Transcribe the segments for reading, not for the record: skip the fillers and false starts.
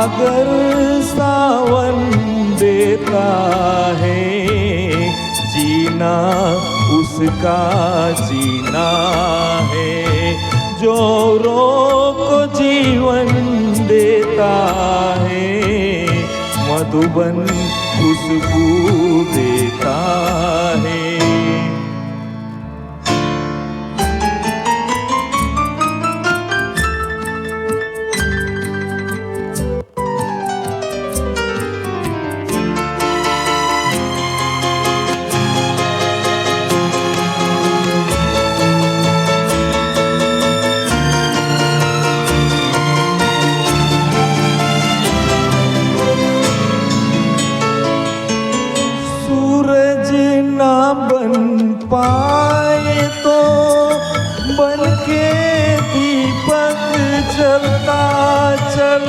सागर सावन देता है, जीना उसका जीना है। जो रोग को जीवन देता है, मधुबन खुशबू देता है। बन पाए तो बन के दीपक जलता चल।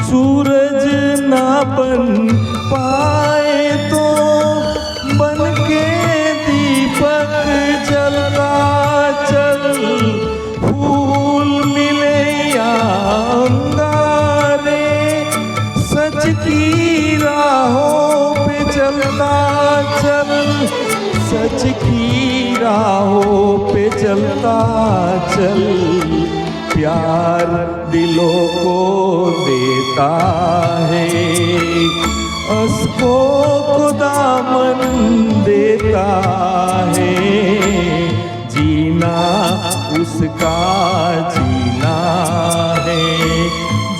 सूरज ना बन पाए तो बन के दीपक जलता चल। फूल मिले या अंगारे, सच की राहों पे चलता चल। सच की राहों पे चलता चल। प्यार दिलों को देता है, अस्कों को दामन देता है। जीना उसका जीना है,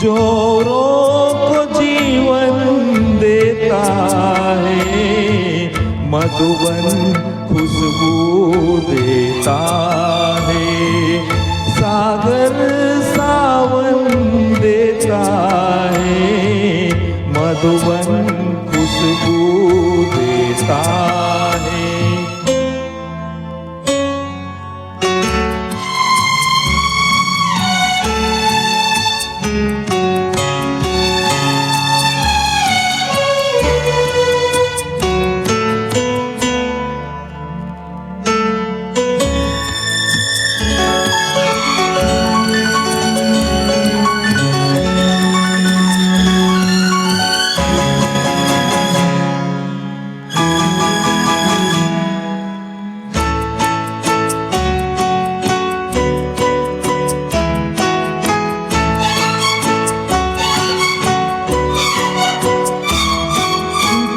जो रोग को जीवन देता है। मधुबन खुशबू देता है, सागर सावन देता है। मधुबन खुशबू देता है।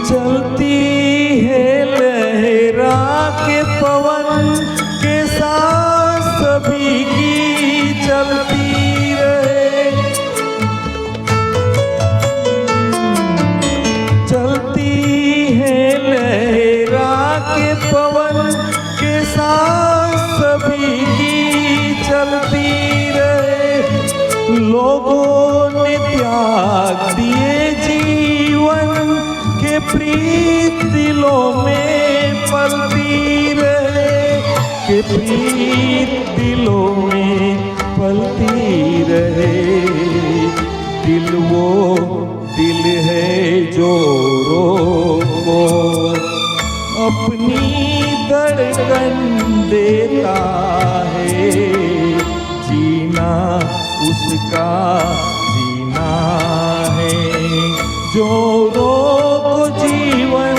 चलती है लहरा के पवन के साथ सभी की चलती रहे। चलती है लहरा के पवन के साथ सभी की चलती रहे। लोगों ने त्याग दिए जीवन के प्रीत दिलों में पलती रहे। के प्रीत दिलों में पलती रहे। दिल वो दिल है जो रोको अपनी धड़कन देता है। जीना उसका जीना है, जो रोग जीवन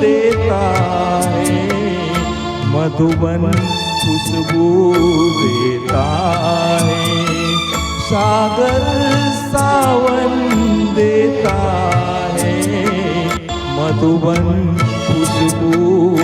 देता है। मधुबन खुशबू देता है, सागर सावन देता है। मधुबन खुशबू